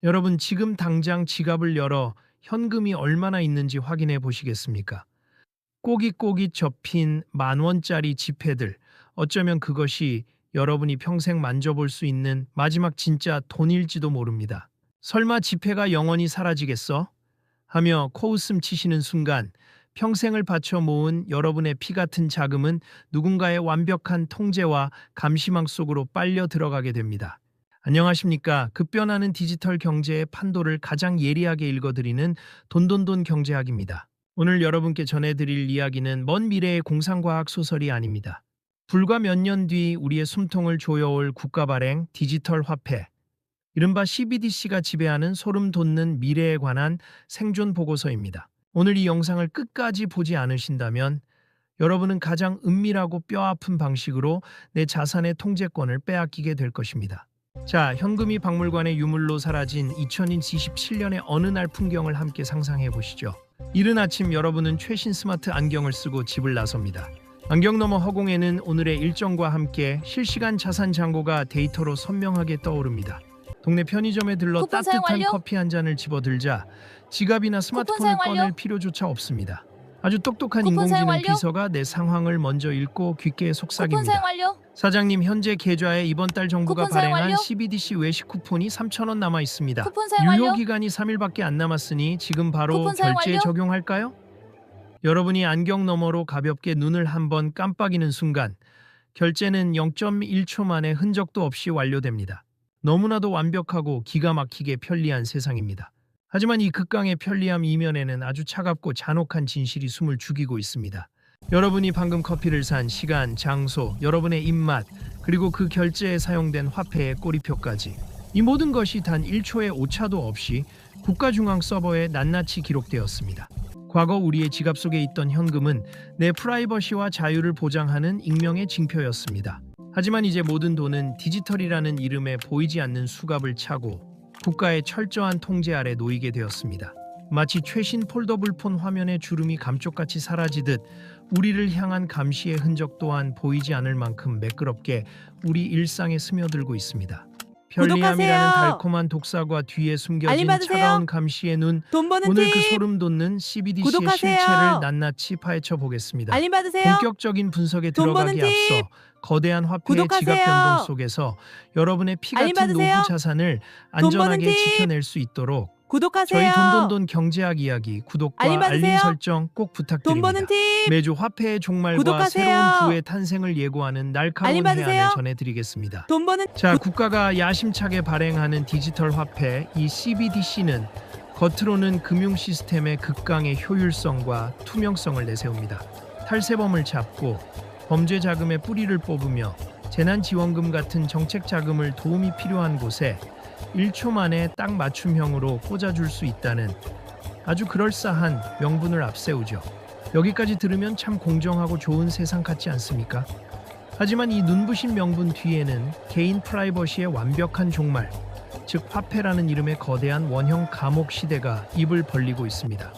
여러분, 지금 당장 지갑을 열어 현금이 얼마나 있는지 확인해 보시겠습니까? 꼬깃꼬깃 접힌 10,000원짜리 지폐들. 어쩌면 그것이 여러분이 평생 만져볼 수 있는 마지막 진짜 돈일지도 모릅니다. 설마 지폐가 영원히 사라지겠어? 하며 코웃음 치시는 순간 평생을 바쳐 모은 여러분의 피 같은 자금은 누군가의 완벽한 통제와 감시망 속으로 빨려 들어가게 됩니다. 안녕하십니까. 급변하는 디지털 경제의 판도를 가장 예리하게 읽어드리는 돈돈돈 경제학입니다. 오늘 여러분께 전해드릴 이야기는 먼 미래의 공상과학 소설이 아닙니다. 불과 몇 년 뒤 우리의 숨통을 조여올 국가 발행 디지털 화폐, 이른바 CBDC가 지배하는 소름 돋는 미래에 관한 생존 보고서입니다. 오늘 이 영상을 끝까지 보지 않으신다면 여러분은 가장 은밀하고 뼈아픈 방식으로 내 자산의 통제권을 빼앗기게 될 것입니다. 자, 현금이 박물관의 유물로 사라진 2027년의 어느 날 풍경을 함께 상상해 보시죠. 이른 아침 여러분은 최신 스마트 안경을 쓰고 집을 나섭니다. 안경 너머 허공에는 오늘의 일정과 함께 실시간 자산 잔고가 데이터로 선명하게 떠오릅니다. 동네 편의점에 들러 쿠폰 사용 따뜻한 완료. 커피 한 잔을 집어들자 지갑이나 스마트폰을 사용 완료. 꺼낼 필요조차 없습니다. 아주 똑똑한 쿠폰 사용 인공지능 완료. 비서가 내 상황을 먼저 읽고 귓가에 쿠폰 속삭입니다. 사용 완료. 사장님, 현재 계좌에 이번 달 정부가 쿠폰 사용 발행한 완료. CBDC 외식 쿠폰이 3,000원 남아 있습니다. 쿠폰 사용 완료. 유효 기간이 3일밖에 안 남았으니 지금 바로 쿠폰 사용 결제에 완료. 적용할까요? 여러분이 안경 너머로 가볍게 눈을 한번 깜빡이는 순간 결제는 0.1초 만에 흔적도 없이 완료됩니다. 너무나도 완벽하고 기가 막히게 편리한 세상입니다. 하지만 이 극강의 편리함 이면에는 아주 차갑고 잔혹한 진실이 숨을 죽이고 있습니다. 여러분이 방금 커피를 산 시간, 장소, 여러분의 입맛, 그리고 그 결제에 사용된 화폐의 꼬리표까지, 이 모든 것이 단 1초의 오차도 없이 국가중앙 서버에 낱낱이 기록되었습니다. 과거 우리의 지갑 속에 있던 현금은 내 프라이버시와 자유를 보장하는 익명의 징표였습니다. 하지만 이제 모든 돈은 디지털이라는 이름에 보이지 않는 수갑을 차고 국가의 철저한 통제 아래 놓이게 되었습니다. 마치 최신 폴더블 폰 화면의 주름이 감쪽같이 사라지듯 우리를 향한 감시의 흔적 또한 보이지 않을 만큼 매끄럽게 우리 일상에 스며들고 있습니다. 편리함이라는 구독하세요. 달콤한 독사과 뒤에 숨겨진 알림 받으세요. 차가운 감시의 눈, 돈 버는 오늘 그 팁. 소름 돋는 CBDC의 구독하세요. 실체를 낱낱이 파헤쳐 보겠습니다. 알림 받으세요. 본격적인 분석에 돈 들어가기 버는 팁. 앞서 거대한 화폐의 구독하세요. 지갑 변동 속에서 여러분의 피 알림 같은 받으세요. 노후 자산을 돈 버는 안전하게 팁. 지켜낼 수 있도록 구독하세요. 저희 돈돈돈 경제학 이야기 구독과 알림 알림 받으세요. 설정 꼭 돈 부탁드립니다. 버는 팁. 매주 화폐의 종말과 구독하세요. 새로운 부의 탄생을 예고하는 날카로운 알림 받으세요. 해안을 전해드리겠습니다. 돈 버는 자, 국가가 야심차게 발행하는 디지털 화폐 이 CBDC는 겉으로는 금융 시스템의 극강의 효율성과 투명성을 내세웁니다. 탈세범을 잡고 범죄 자금의 뿌리를 뽑으며 재난지원금 같은 정책 자금을 도움이 필요한 곳에 1초 만에 딱 맞춤형으로 꽂아줄 수 있다는 아주 그럴싸한 명분을 앞세우죠. 여기까지 들으면 참 공정하고 좋은 세상 같지 않습니까? 하지만 이 눈부신 명분 뒤에는 개인 프라이버시의 완벽한 종말, 즉 화폐라는 이름의 거대한 원형 감옥 시대가 입을 벌리고 있습니다.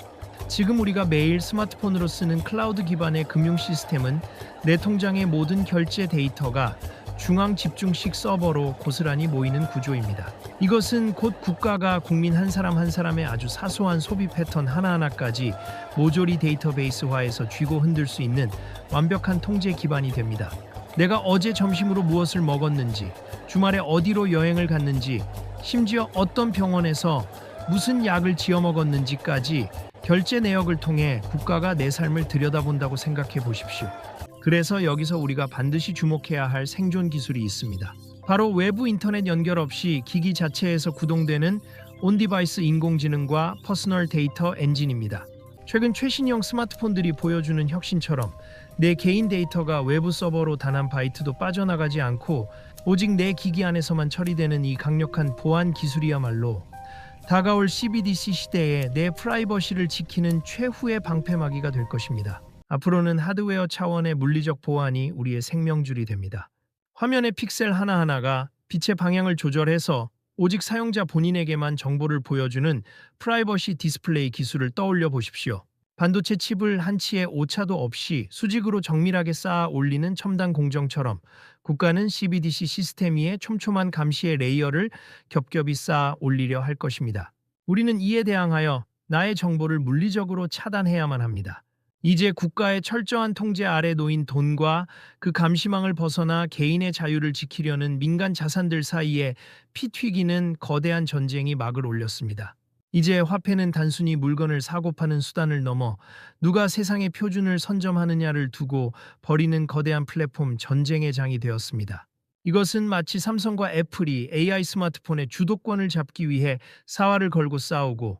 지금 우리가 매일 스마트폰으로 쓰는 클라우드 기반의 금융 시스템은 내 통장의 모든 결제 데이터가 중앙 집중식 서버로 고스란히 모이는 구조입니다. 이것은 곧 국가가 국민 한 사람 한 사람의 아주 사소한 소비 패턴 하나하나까지 모조리 데이터베이스화해서 쥐고 흔들 수 있는 완벽한 통제 기반이 됩니다. 내가 어제 점심으로 무엇을 먹었는지, 주말에 어디로 여행을 갔는지, 심지어 어떤 병원에서 무슨 약을 지어 먹었는지까지 결제 내역을 통해 국가가 내 삶을 들여다본다고 생각해 보십시오. 그래서 여기서 우리가 반드시 주목해야 할 생존 기술이 있습니다. 바로 외부 인터넷 연결 없이 기기 자체에서 구동되는 온디바이스 인공지능과 퍼스널 데이터 엔진입니다. 최근 최신형 스마트폰들이 보여주는 혁신처럼 내 개인 데이터가 외부 서버로 단 한 바이트도 빠져나가지 않고 오직 내 기기 안에서만 처리되는 이 강력한 보안 기술이야말로 다가올 CBDC 시대에 내 프라이버시를 지키는 최후의 방패막이가 될 것입니다. 앞으로는 하드웨어 차원의 물리적 보안이 우리의 생명줄이 됩니다. 화면의 픽셀 하나하나가 빛의 방향을 조절해서 오직 사용자 본인에게만 정보를 보여주는 프라이버시 디스플레이 기술을 떠올려 보십시오. 반도체 칩을 한치의 오차도 없이 수직으로 정밀하게 쌓아 올리는 첨단 공정처럼 국가는 CBDC 시스템 위에 촘촘한 감시의 레이어를 겹겹이 쌓아 올리려 할 것입니다. 우리는 이에 대항하여 나의 정보를 물리적으로 차단해야만 합니다. 이제 국가의 철저한 통제 아래 놓인 돈과 그 감시망을 벗어나 개인의 자유를 지키려는 민간 자산들 사이에 피 튀기는 거대한 전쟁이 막을 올렸습니다. 이제 화폐는 단순히 물건을 사고 파는 수단을 넘어 누가 세상의 표준을 선점하느냐를 두고 벌이는 거대한 플랫폼 전쟁의 장이 되었습니다. 이것은 마치 삼성과 애플이 AI 스마트폰의 주도권을 잡기 위해 사활을 걸고 싸우고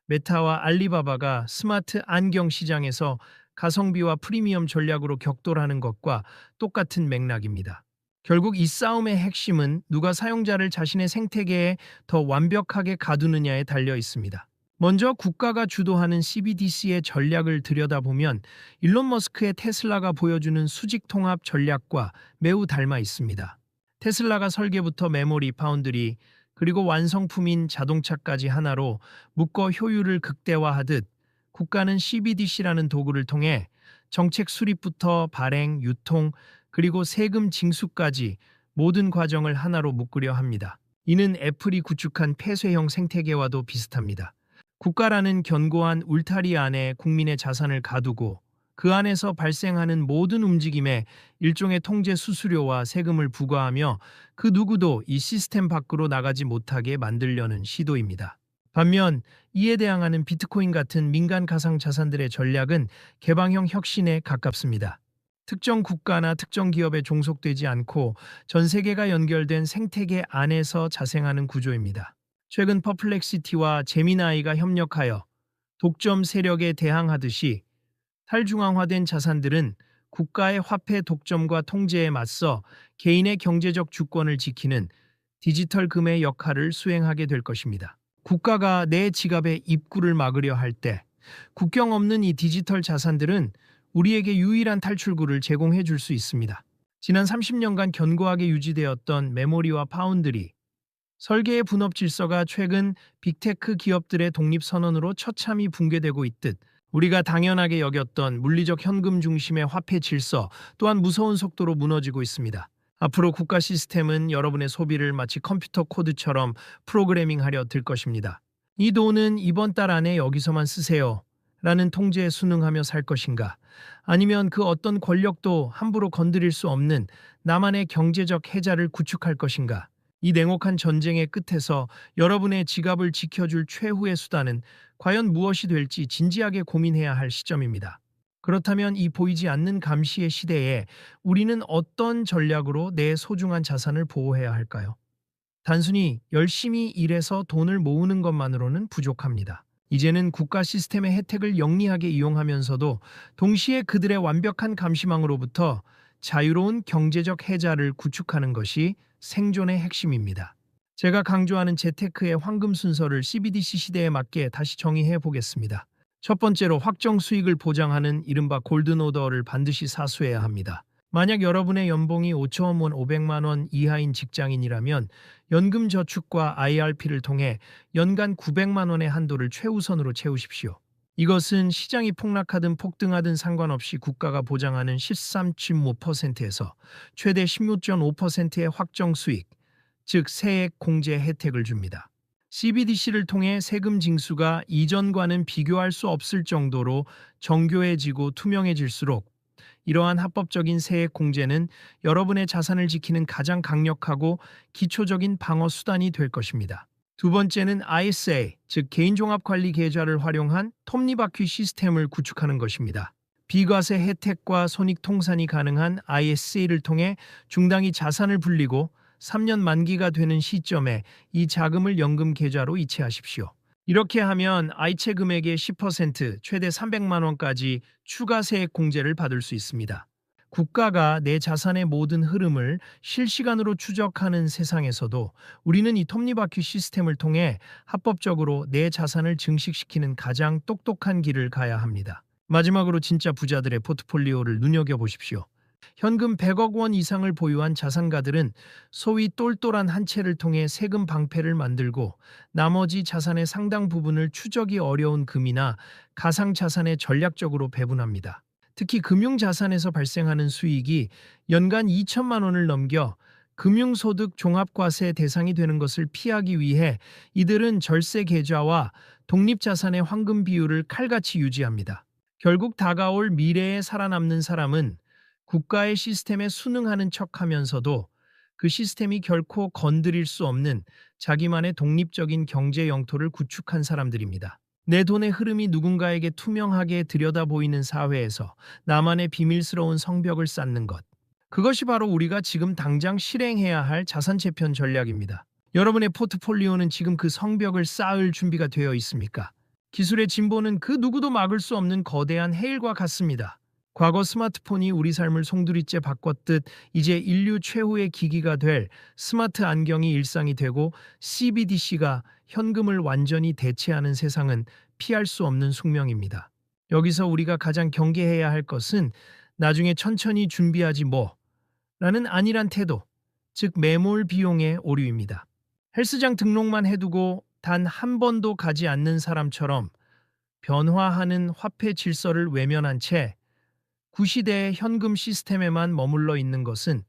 메타와 알리바바가 스마트 안경 시장에서 가성비와 프리미엄 전략으로 격돌하는 것과 똑같은 맥락입니다. 결국 이 싸움의 핵심은 누가 사용자를 자신의 생태계에 더 완벽하게 가두느냐에 달려 있습니다. 먼저 국가가 주도하는 CBDC의 전략을 들여다보면 일론 머스크의 테슬라가 보여주는 수직 통합 전략과 매우 닮아 있습니다. 테슬라가 설계부터 메모리, 파운드리, 그리고 완성품인 자동차까지 하나로 묶어 효율을 극대화하듯 국가는 CBDC라는 도구를 통해 정책 수립부터 발행, 유통, 그리고 세금 징수까지 모든 과정을 하나로 묶으려 합니다. 이는 애플이 구축한 폐쇄형 생태계와도 비슷합니다. 국가라는 견고한 울타리 안에 국민의 자산을 가두고 그 안에서 발생하는 모든 움직임에 일종의 통제 수수료와 세금을 부과하며 그 누구도 이 시스템 밖으로 나가지 못하게 만들려는 시도입니다. 반면 이에 대항하는 비트코인 같은 민간 가상 자산들의 전략은 개방형 혁신에 가깝습니다. 특정 국가나 특정 기업에 종속되지 않고 전 세계가 연결된 생태계 안에서 자생하는 구조입니다. 최근 퍼플렉시티와 제미나이가 협력하여 독점 세력에 대항하듯이 탈중앙화된 자산들은 국가의 화폐 독점과 통제에 맞서 개인의 경제적 주권을 지키는 디지털 금의 역할을 수행하게 될 것입니다. 국가가 내 지갑의 입구를 막으려 할 때 국경 없는 이 디지털 자산들은 우리에게 유일한 탈출구를 제공해 줄 수 있습니다. 지난 30년간 견고하게 유지되었던 메모리와 파운드리, 설계의 분업 질서가 최근 빅테크 기업들의 독립선언으로 처참히 붕괴되고 있듯 우리가 당연하게 여겼던 물리적 현금 중심의 화폐 질서 또한 무서운 속도로 무너지고 있습니다. 앞으로 국가 시스템은 여러분의 소비를 마치 컴퓨터 코드처럼 프로그래밍하려 들 것입니다. 이 돈은 이번 달 안에 여기서만 쓰세요 라는 통제에 순응하며 살 것인가? 아니면 그 어떤 권력도 함부로 건드릴 수 없는 나만의 경제적 해자를 구축할 것인가? 이 냉혹한 전쟁의 끝에서 여러분의 지갑을 지켜줄 최후의 수단은 과연 무엇이 될지 진지하게 고민해야 할 시점입니다. 그렇다면 이 보이지 않는 감시의 시대에 우리는 어떤 전략으로 내 소중한 자산을 보호해야 할까요? 단순히 열심히 일해서 돈을 모으는 것만으로는 부족합니다. 이제는 국가 시스템의 혜택을 영리하게 이용하면서도 동시에 그들의 완벽한 감시망으로부터 자유로운 경제적 해자를 구축하는 것이 생존의 핵심입니다. 제가 강조하는 재테크의 황금 순서를 CBDC 시대에 맞게 다시 정의해 보겠습니다. 첫 번째로 확정 수익을 보장하는 이른바 골든 오더를 반드시 사수해야 합니다. 만약 여러분의 연봉이 5천 원, 500만 원 이하인 직장인이라면 연금 저축과 IRP를 통해 연간 900만 원의 한도를 최우선으로 채우십시오. 이것은 시장이 폭락하든 폭등하든 상관없이 국가가 보장하는 13.5%에서 최대 16.5%의 확정 수익, 즉 세액 공제 혜택을 줍니다. CBDC를 통해 세금 징수가 이전과는 비교할 수 없을 정도로 정교해지고 투명해질수록 이러한 합법적인 세액 공제는 여러분의 자산을 지키는 가장 강력하고 기초적인 방어 수단이 될 것입니다. 두 번째는 ISA, 즉 개인종합관리 계좌를 활용한 톱니바퀴 시스템을 구축하는 것입니다. 비과세 혜택과 손익통산이 가능한 ISA를 통해 중당이 자산을 불리고 3년 만기가 되는 시점에 이 자금을 연금 계좌로 이체하십시오. 이렇게 하면 이체 금액의 10%, 최대 300만 원까지 추가 세액 공제를 받을 수 있습니다. 국가가 내 자산의 모든 흐름을 실시간으로 추적하는 세상에서도 우리는 이 톱니바퀴 시스템을 통해 합법적으로 내 자산을 증식시키는 가장 똑똑한 길을 가야 합니다. 마지막으로 진짜 부자들의 포트폴리오를 눈여겨보십시오. 현금 100억 원 이상을 보유한 자산가들은 소위 똘똘한 한 채를 통해 세금 방패를 만들고 나머지 자산의 상당 부분을 추적이 어려운 금이나 가상자산에 전략적으로 배분합니다. 특히 금융자산에서 발생하는 수익이 연간 2천만 원을 넘겨 금융소득 종합과세 대상이 되는 것을 피하기 위해 이들은 절세 계좌와 독립자산의 황금 비율을 칼같이 유지합니다. 결국 다가올 미래에 살아남는 사람은 국가의 시스템에 순응하는 척하면서도 그 시스템이 결코 건드릴 수 없는 자기만의 독립적인 경제 영토를 구축한 사람들입니다. 내 돈의 흐름이 누군가에게 투명하게 들여다 보이는 사회에서 나만의 비밀스러운 성벽을 쌓는 것. 그것이 바로 우리가 지금 당장 실행해야 할 자산 재편 전략입니다. 여러분의 포트폴리오는 지금 그 성벽을 쌓을 준비가 되어 있습니까? 기술의 진보는 그 누구도 막을 수 없는 거대한 해일과 같습니다. 과거 스마트폰이 우리 삶을 송두리째 바꿨듯 이제 인류 최후의 기기가 될 스마트 안경이 일상이 되고 CBDC가 현금을 완전히 대체하는 세상은 피할 수 없는 숙명입니다. 여기서 우리가 가장 경계해야 할 것은 나중에 천천히 준비하지 뭐 라는 안일한 태도, 즉 매몰 비용의 오류입니다. 헬스장 등록만 해두고 단 한 번도 가지 않는 사람처럼 변화하는 화폐 질서를 외면한 채 구시대의 현금 시스템에만 머물러 있는 것은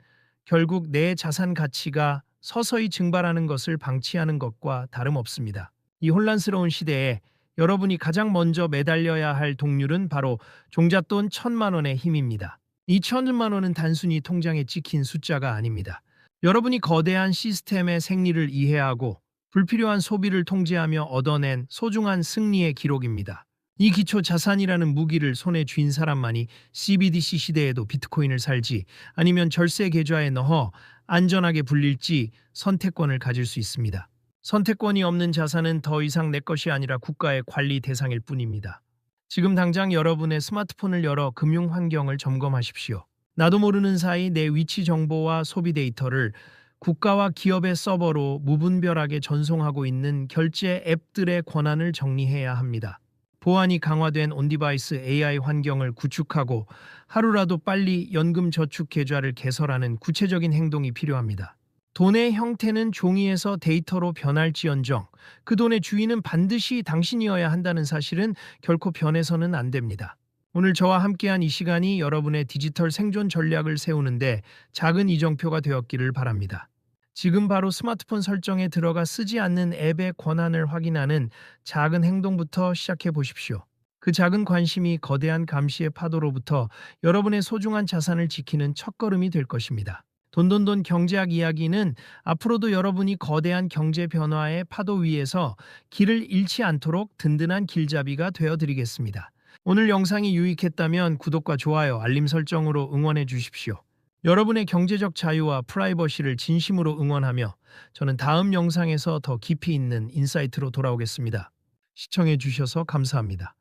결국 내 자산 가치가 서서히 증발하는 것을 방치하는 것과 다름없습니다. 이 혼란스러운 시대에 여러분이 가장 먼저 매달려야 할 동률은 바로 종잣돈 1,000만 원의 힘입니다. 이 1,000만 원은 단순히 통장에 찍힌 숫자가 아닙니다. 여러분이 거대한 시스템의 생리를 이해하고 불필요한 소비를 통제하며 얻어낸 소중한 승리의 기록입니다. 이 기초 자산이라는 무기를 손에 쥔 사람만이 CBDC 시대에도 비트코인을 살지 아니면 절세 계좌에 넣어 안전하게 불릴지 선택권을 가질 수 있습니다. 선택권이 없는 자산은 더 이상 내 것이 아니라 국가의 관리 대상일 뿐입니다. 지금 당장 여러분의 스마트폰을 열어 금융 환경을 점검하십시오. 나도 모르는 사이 내 위치 정보와 소비 데이터를 국가와 기업의 서버로 무분별하게 전송하고 있는 결제 앱들의 권한을 정리해야 합니다. 보안이 강화된 온디바이스 AI 환경을 구축하고 하루라도 빨리 연금 저축 계좌를 개설하는 구체적인 행동이 필요합니다. 돈의 형태는 종이에서 데이터로 변할지언정 그 돈의 주인은 반드시 당신이어야 한다는 사실은 결코 변해서는 안 됩니다. 오늘 저와 함께한 이 시간이 여러분의 디지털 생존 전략을 세우는데 작은 이정표가 되었기를 바랍니다. 지금 바로 스마트폰 설정에 들어가 쓰지 않는 앱의 권한을 확인하는 작은 행동부터 시작해 보십시오. 그 작은 관심이 거대한 감시의 파도로부터 여러분의 소중한 자산을 지키는 첫걸음이 될 것입니다. 돈돈돈 경제학 이야기는 앞으로도 여러분이 거대한 경제 변화의 파도 위에서 길을 잃지 않도록 든든한 길잡이가 되어드리겠습니다. 오늘 영상이 유익했다면 구독과 좋아요, 알림 설정으로 응원해 주십시오. 여러분의 경제적 자유와 프라이버시를 진심으로 응원하며 저는 다음 영상에서 더 깊이 있는 인사이트로 돌아오겠습니다. 시청해 주셔서 감사합니다.